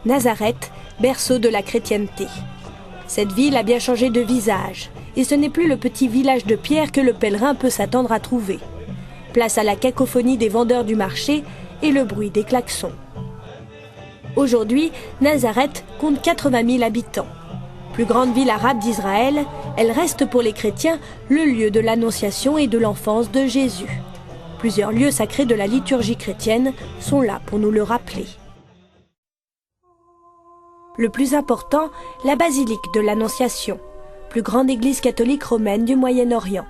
Nazareth, berceau de la chrétienté. Cette ville a bien changé de visage, et ce n'est plus le petit village de pierre que le pèlerin peut s'attendre à trouver. Place à la cacophonie des vendeurs du marché et le bruit des klaxons. Aujourd'hui, Nazareth compte 80 000 habitants. Plus grande ville arabe d'Israël, elle reste pour les chrétiens le lieu de l'annonciation et de l'enfance de Jésus. Plusieurs lieux sacrés de la liturgie chrétienne sont là pour nous le rappeler. Le plus important, la basilique de l'Annonciation, plus grande église catholique romaine du Moyen-Orient.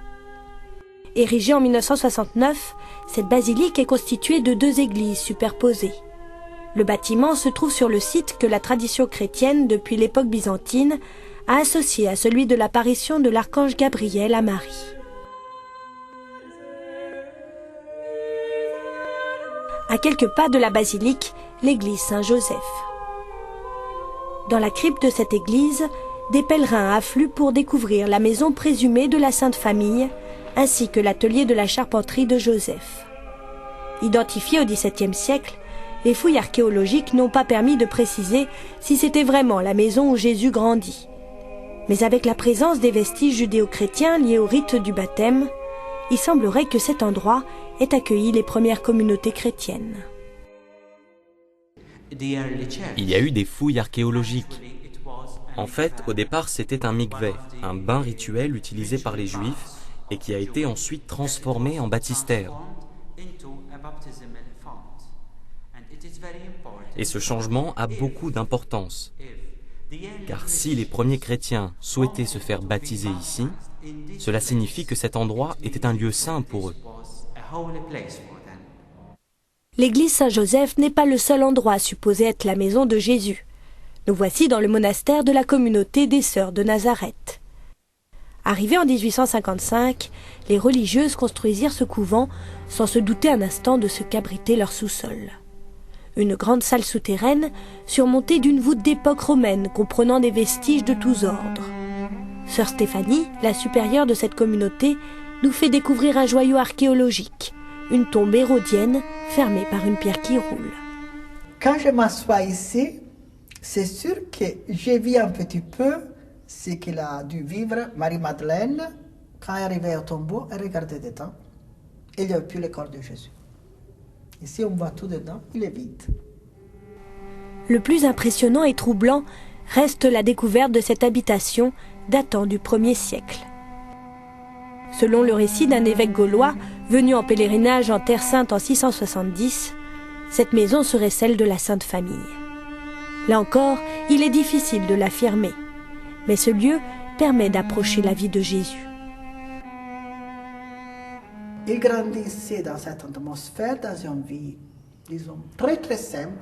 Érigée en 1969, cette basilique est constituée de 2 églises superposées. Le bâtiment se trouve sur le site que la tradition chrétienne, depuis l'époque byzantine, a associé à celui de l'apparition de l'archange Gabriel à Marie. À quelques pas de la basilique, l'église Saint-Joseph. Dans la crypte de cette église, des pèlerins affluent pour découvrir la maison présumée de la Sainte Famille, ainsi que l'atelier de la charpenterie de Joseph. Identifié au XVIIe siècle, les fouilles archéologiques n'ont pas permis de préciser si c'était vraiment la maison où Jésus grandit. Mais avec la présence des vestiges judéo-chrétiens liés au rite du baptême, il semblerait que cet endroit ait accueilli les premières communautés chrétiennes. Il y a eu des fouilles archéologiques. En fait, au départ, c'était un mikvé, un bain rituel utilisé par les Juifs et qui a été ensuite transformé en baptistère. Et ce changement a beaucoup d'importance. Car si les premiers chrétiens souhaitaient se faire baptiser ici, cela signifie que cet endroit était un lieu saint pour eux. L'église Saint-Joseph n'est pas le seul endroit supposé être la maison de Jésus. Nous voici dans le monastère de la communauté des Sœurs de Nazareth. Arrivés en 1855, les religieuses construisirent ce couvent sans se douter un instant de ce qu'abritait leur sous-sol. Une grande salle souterraine surmontée d'une voûte d'époque romaine comprenant des vestiges de tous ordres. Sœur Stéphanie, la supérieure de cette communauté, nous fait découvrir un joyau archéologique, une tombe hérodienne fermée par une pierre qui roule. Quand je m'assois ici, c'est sûr que j'ai vu un petit peu ce qu'il a dû vivre Marie-Madeleine. Quand elle arrivait au tombeau, elle regardait dedans. Il n'y avait plus le corps de Jésus. Ici, on voit tout dedans, il est vide. Le plus impressionnant et troublant reste la découverte de cette habitation datant du 1er siècle. Selon le récit d'un évêque gaulois venu en pèlerinage en Terre Sainte en 670, cette maison serait celle de la Sainte Famille. Là encore, il est difficile de l'affirmer, mais ce lieu permet d'approcher la vie de Jésus. Il grandissait dans cette atmosphère, dans une vie, disons, très très simple,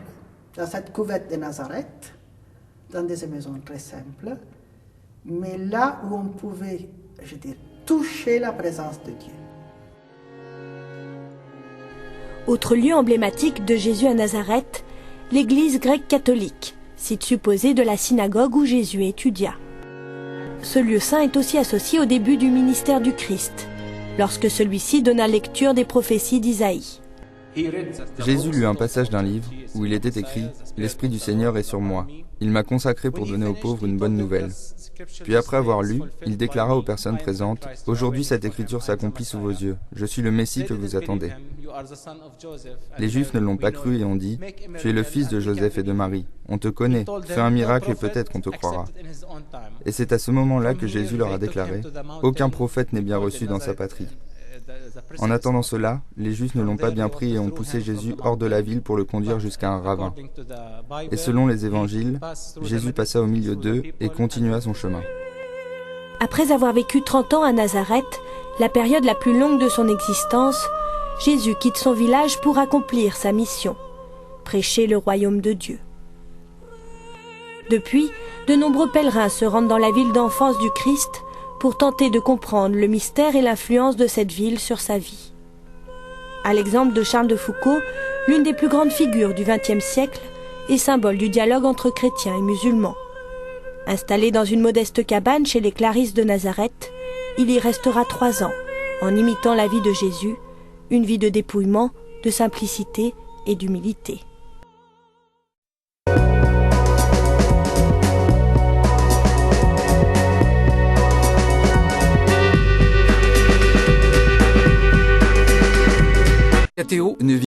dans cette couvette de Nazareth, dans des maisons très simples, mais là où on pouvait, je dirais, toucher la présence de Dieu. Autre lieu emblématique de Jésus à Nazareth, l'église grecque catholique, site supposé de la synagogue où Jésus étudia. Ce lieu saint est aussi associé au début du ministère du Christ, lorsque celui-ci donna lecture des prophéties d'Isaïe. Jésus lut un passage d'un livre où il était écrit « L'Esprit du Seigneur est sur moi. Il m'a consacré pour donner aux pauvres une bonne nouvelle. » Puis après avoir lu, il déclara aux personnes présentes « Aujourd'hui cette écriture s'accomplit sous vos yeux. Je suis le Messie que vous attendez. » Les Juifs ne l'ont pas cru et ont dit « Tu es le fils de Joseph et de Marie. On te connaît. Fais un miracle et peut-être qu'on te croira. » Et c'est à ce moment-là que Jésus leur a déclaré « Aucun prophète n'est bien reçu dans sa patrie. » En attendant cela, les Juifs ne l'ont pas bien pris et ont poussé Jésus hors de la ville pour le conduire jusqu'à un ravin. Et selon les évangiles, Jésus passa au milieu d'eux et continua son chemin. Après avoir vécu 30 ans à Nazareth, la période la plus longue de son existence, Jésus quitte son village pour accomplir sa mission, prêcher le royaume de Dieu. Depuis, de nombreux pèlerins se rendent dans la ville d'enfance du Christ pour tenter de comprendre le mystère et l'influence de cette ville sur sa vie. À l'exemple de Charles de Foucauld, l'une des plus grandes figures du XXe siècle et symbole du dialogue entre chrétiens et musulmans. Installé dans une modeste cabane chez les Clarisses de Nazareth, il y restera 3 ans, en imitant la vie de Jésus, une vie de dépouillement, de simplicité et d'humilité. Une